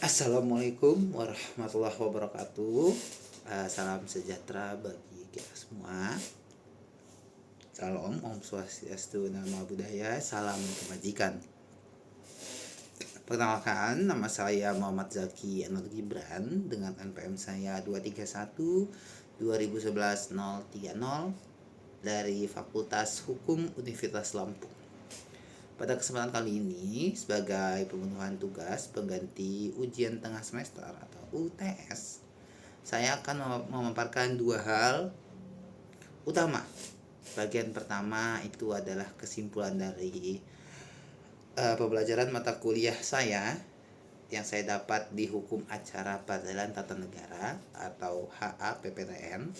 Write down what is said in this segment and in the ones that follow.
Assalamualaikum warahmatullahi wabarakatuh. Salam sejahtera bagi kita semua. Salam Om Swastiastu, Namo Buddhaya, salam kebajikan. Perkenalkan, nama saya Muhammad Zaki Anwar Gibran dengan NPM saya 231 2011 030 dari Fakultas Hukum Universitas Lampung. Pada kesempatan kali ini, sebagai pemenuhan tugas pengganti ujian tengah semester atau UTS, saya akan memaparkan dua hal utama. Bagian pertama itu adalah kesimpulan dari pembelajaran mata kuliah saya yang saya dapat di Hukum Acara Peradilan Tata Negara atau HAPPTN.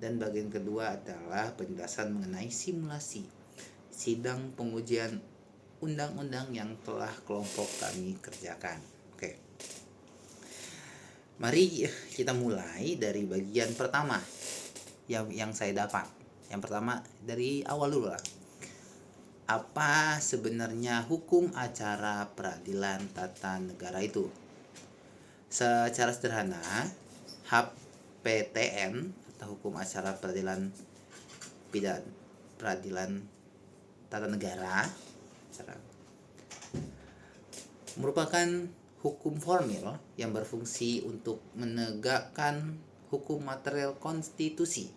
Dan bagian kedua adalah penjelasan mengenai simulasi sidang pengujian undang-undang yang telah kelompok kami kerjakan. Oke. Mari kita mulai dari bagian pertama yang saya dapat. Yang pertama dari awal dulu lah. Apa sebenarnya hukum acara peradilan tata negara itu? Secara sederhana, HPTN atau hukum acara peradilan tata negara merupakan hukum formil yang berfungsi untuk menegakkan hukum material konstitusi.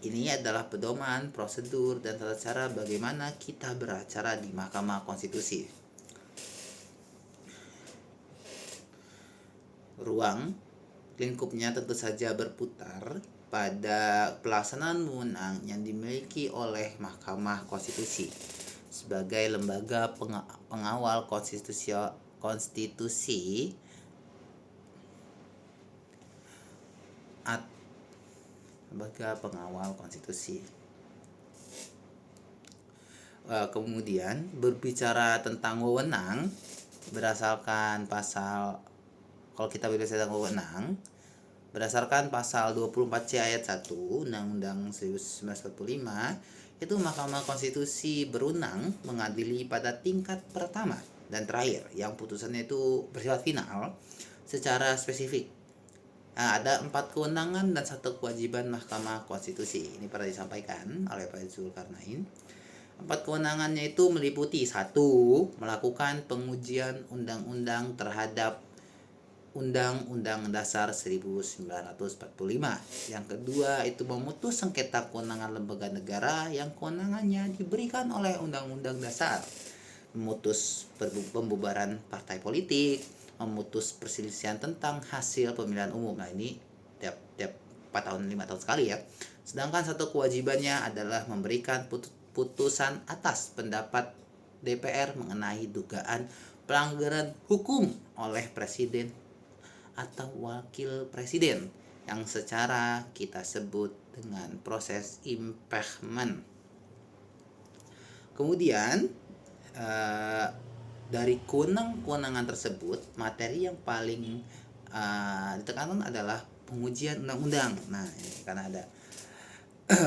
Ini adalah pedoman, prosedur, dan tata cara bagaimana kita beracara di Mahkamah Konstitusi. Ruang lingkupnya tentu saja berputar pada pelaksanaan wewenang yang dimiliki oleh Mahkamah Konstitusi sebagai lembaga pengawal konstitusi Kemudian berbicara tentang wewenang berdasarkan pasal, kalau kita berbicara tentang wewenang berdasarkan pasal 24C ayat 1 Undang-Undang 1945, itu Mahkamah Konstitusi berwenang mengadili pada tingkat pertama dan terakhir yang putusannya itu bersifat final secara spesifik. Nah, ada 4 kewenangan dan 1 kewajiban Mahkamah Konstitusi. Ini pernah disampaikan oleh Pak Zulkarnain. 4 kewenangannya itu meliputi: 1. Melakukan pengujian undang-undang terhadap Undang-Undang Dasar 1945. Yang kedua itu memutus sengketa kewenangan lembaga negara yang kewenangannya diberikan oleh Undang-Undang Dasar, memutus pembubaran partai politik, memutus perselisihan tentang hasil pemilihan umum. Nah, ini tiap 4 tahun 5 tahun sekali ya. Sedangkan 1 kewajibannya adalah memberikan putusan atas pendapat DPR mengenai dugaan pelanggaran hukum oleh presiden atau wakil presiden yang secara kita sebut dengan proses impeachment. Kemudian dari kewenangan tersebut, materi yang paling ditekankan adalah pengujian undang-undang. Nah, ini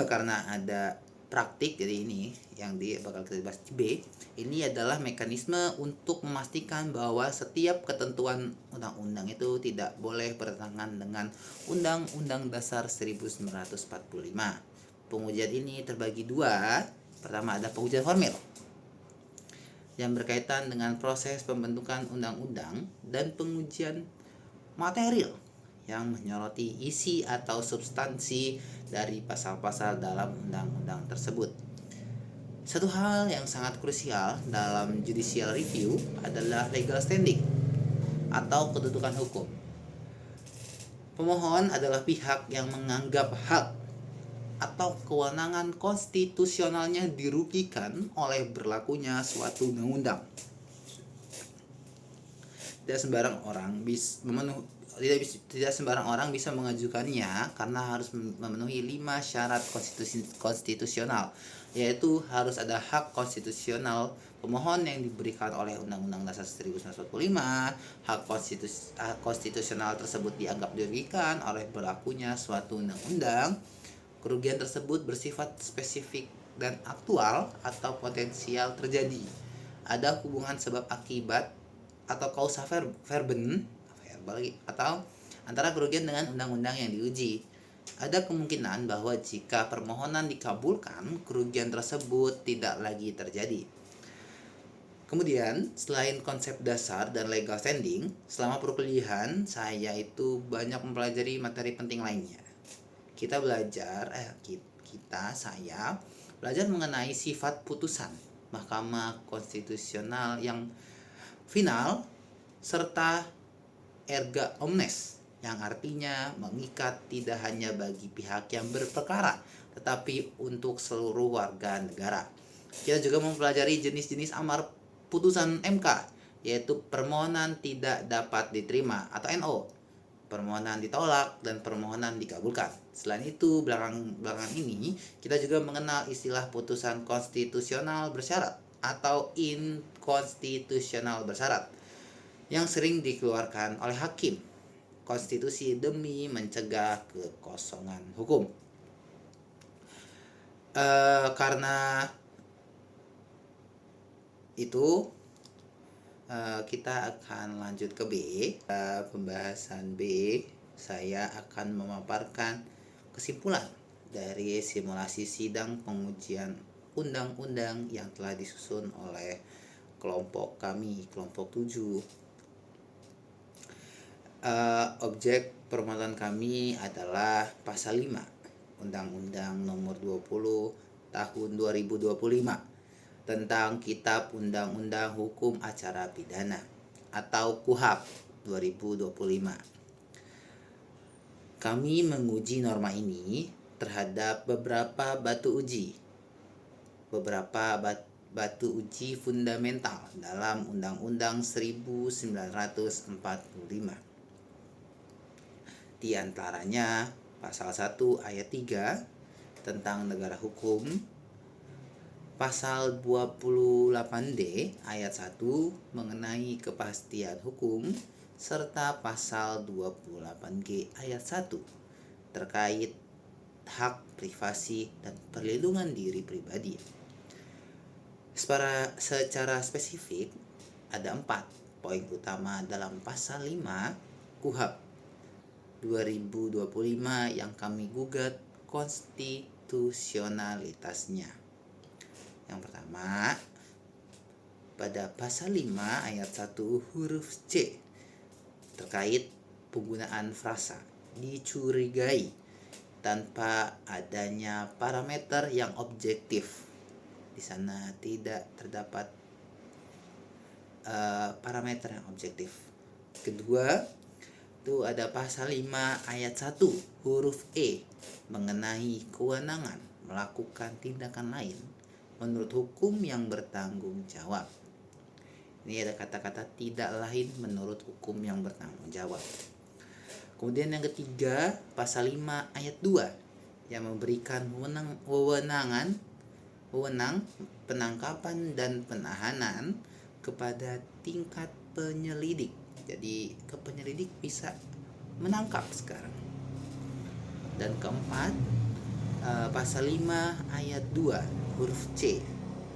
karena ada praktik, jadi ini yang bakal kita bahas di B. Ini adalah mekanisme untuk memastikan bahwa setiap ketentuan undang-undang itu tidak boleh bertentangan dengan Undang-Undang Dasar 1945. Pengujian ini terbagi 2. Pertama ada pengujian formil yang berkaitan dengan proses pembentukan undang-undang, dan pengujian material yang menyoroti isi atau substansi dari pasal-pasal dalam undang-undang tersebut. Satu hal yang sangat krusial dalam judicial review adalah legal standing atau kedudukan hukum. Pemohon adalah pihak yang menganggap hak atau kewenangan konstitusionalnya dirugikan oleh berlakunya suatu undang-undang. Tidak sembarang orang bisa mengajukannya karena harus memenuhi 5 syarat konstitusional, yaitu harus ada hak konstitusional pemohon yang diberikan oleh Undang-Undang Dasar 1945, hak konstitusional tersebut dianggap dirugikan oleh berlakunya suatu undang-undang, kerugian tersebut bersifat spesifik dan aktual atau potensial terjadi, ada hubungan sebab akibat atau causa verben atau antara kerugian dengan undang-undang yang diuji. Ada kemungkinan bahwa jika permohonan dikabulkan, kerugian tersebut tidak lagi terjadi. Kemudian, selain konsep dasar dan legal standing, selama perkuliahan saya itu banyak mempelajari materi penting lainnya. Saya belajar mengenai sifat putusan Mahkamah Konstitusional yang final serta erga omnes, yang artinya mengikat tidak hanya bagi pihak yang berperkara tetapi untuk seluruh warga negara. Kita juga mempelajari jenis-jenis amar putusan MK, yaitu permohonan tidak dapat diterima atau NO, permohonan ditolak, dan permohonan dikabulkan. Selain itu, belakangan ini kita juga mengenal istilah putusan konstitusional bersyarat atau inkonstitusional bersyarat yang sering dikeluarkan oleh hakim konstitusi demi mencegah kekosongan hukum. Karena itu kita akan lanjut ke B. Pembahasan B, saya akan memaparkan kesimpulan dari simulasi sidang pengujian undang-undang yang telah disusun oleh kelompok kami, kelompok 7. Objek permohonan kami adalah pasal 5 Undang-Undang Nomor 20 Tahun 2025 tentang Kitab Undang-Undang Hukum Acara Pidana atau KUHAP 2025. Kami menguji norma ini terhadap beberapa batu uji fundamental dalam Undang-Undang 1945. Di antaranya pasal 1 ayat 3 tentang negara hukum, pasal 28D ayat 1 mengenai kepastian hukum, serta pasal 28G ayat 1 terkait hak privasi dan perlindungan diri pribadi. Secara spesifik, ada 4 poin utama dalam pasal 5 KUHAP 2025 yang kami gugat konstitusionalitasnya. Yang pertama, pada pasal 5 ayat 1 huruf C terkait penggunaan frasa dicurigai tanpa adanya parameter yang objektif. Di sana tidak terdapat parameter yang objektif. Kedua, itu ada pasal 5 ayat 1 huruf E mengenai kewenangan melakukan tindakan lain menurut hukum yang bertanggung jawab. Ini ada kata-kata tidak lain menurut hukum yang bertanggung jawab. Kemudian yang ketiga, pasal 5 ayat 2 yang memberikan wewenang penangkapan dan penahanan kepada tingkat penyelidik. Jadi penyelidik bisa menangkap sekarang. Dan keempat, pasal 5 ayat 2 huruf C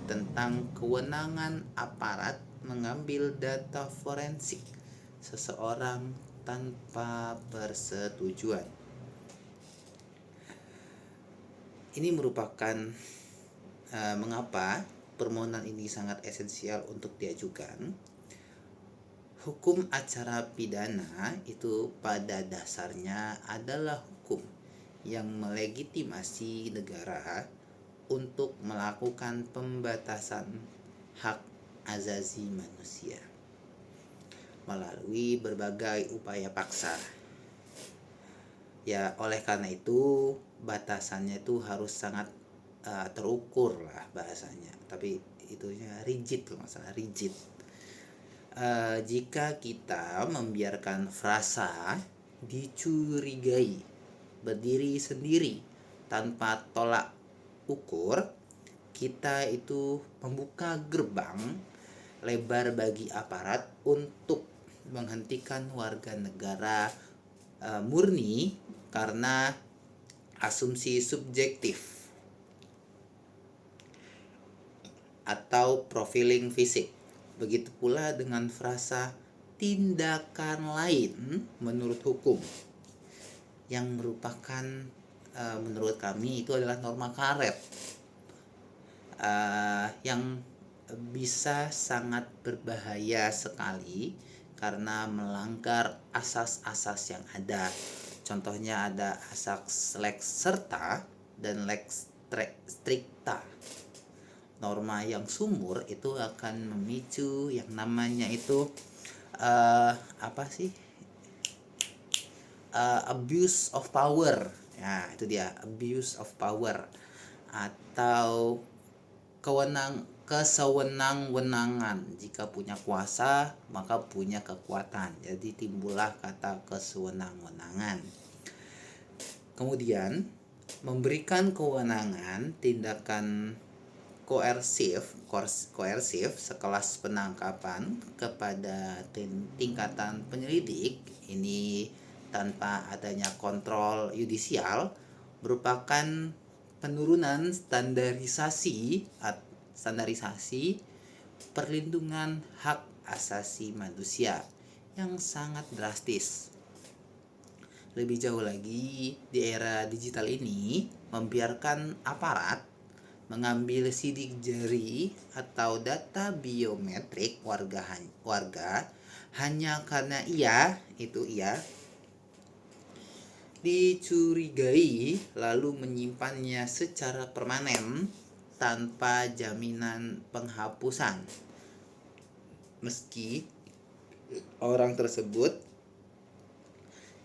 tentang kewenangan aparat mengambil data forensik seseorang tanpa persetujuan. Ini merupakan mengapa permohonan ini sangat esensial untuk diajukan. Hukum acara pidana itu pada dasarnya adalah hukum yang melegitimasi negara untuk melakukan pembatasan hak azazi manusia melalui berbagai upaya paksa. Ya, oleh karena itu batasannya itu harus sangat terukur lah bahasanya. Tapi itunya rigid, masalah rigid. Jika kita membiarkan frasa dicurigai berdiri sendiri tanpa tolak ukur, kita itu membuka gerbang lebar bagi aparat untuk menghentikan warga negara murni karena asumsi subjektif atau profiling fisik. Begitu pula dengan frasa tindakan lain menurut hukum, yang merupakan menurut kami itu adalah norma karet yang bisa sangat berbahaya sekali karena melanggar asas-asas yang ada. Contohnya ada asas lex serta dan lex stricta. Norma yang sumur itu akan memicu yang namanya itu abuse of power. Ya, itu dia, abuse of power atau kesewenang-wenangan. Jika punya kuasa, maka punya kekuatan. Jadi timbullah kata kesewenang-wenangan. Kemudian, memberikan kewenangan tindakan koersif sekelas penangkapan kepada tingkatan penyelidik ini tanpa adanya kontrol yudisial merupakan penurunan standarisasi perlindungan hak asasi manusia yang sangat drastis. Lebih jauh lagi, di era digital ini membiarkan aparat mengambil sidik jari atau data biometrik warga hanya karena ia dicurigai lalu menyimpannya secara permanen tanpa jaminan penghapusan, meski orang tersebut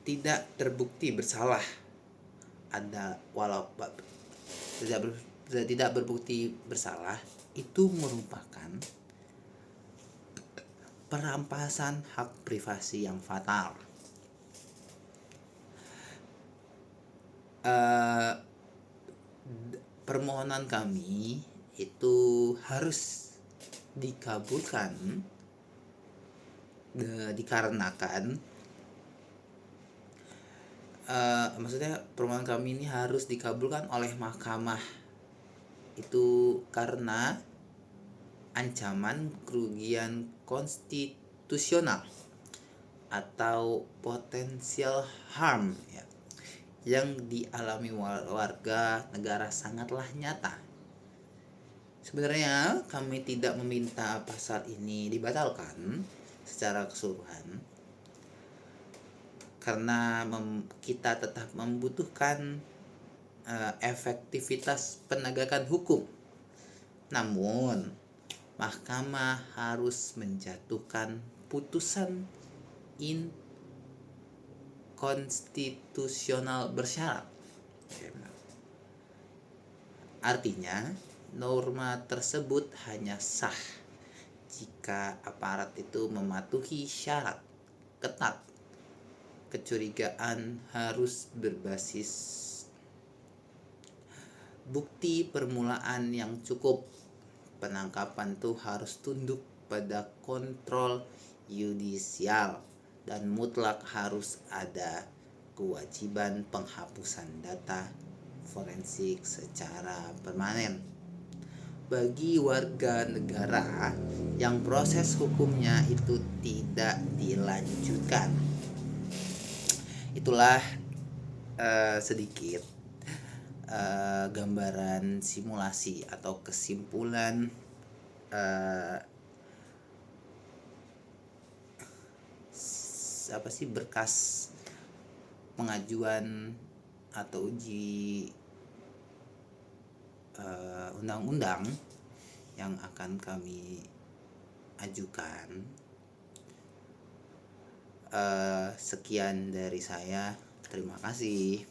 tidak terbukti bersalah. Tidak berbukti bersalah, itu merupakan perampasan hak privasi yang fatal. Permohonan kami itu harus dikabulkan dikarenakan maksudnya permohonan kami ini harus dikabulkan oleh mahkamah itu karena ancaman kerugian konstitusional atau potential harm yang dialami warga negara sangatlah nyata. Sebenarnya kami tidak meminta pasal ini dibatalkan secara keseluruhan karena kita tetap membutuhkan efektivitas penegakan hukum. Namun, mahkamah harus menjatuhkan putusan inkonstitusional bersyarat. Artinya, norma tersebut hanya sah jika aparat itu mematuhi syarat ketat. Kecurigaan harus berbasis bukti permulaan yang cukup. Penangkapan itu harus tunduk pada kontrol yudisial dan mutlak harus ada kewajiban penghapusan data forensik secara permanen bagi warga negara yang proses hukumnya itu tidak dilanjutkan. Itulah sedikit gambaran simulasi atau kesimpulan berkas pengajuan atau uji undang-undang yang akan kami ajukan. Sekian dari saya, terima kasih.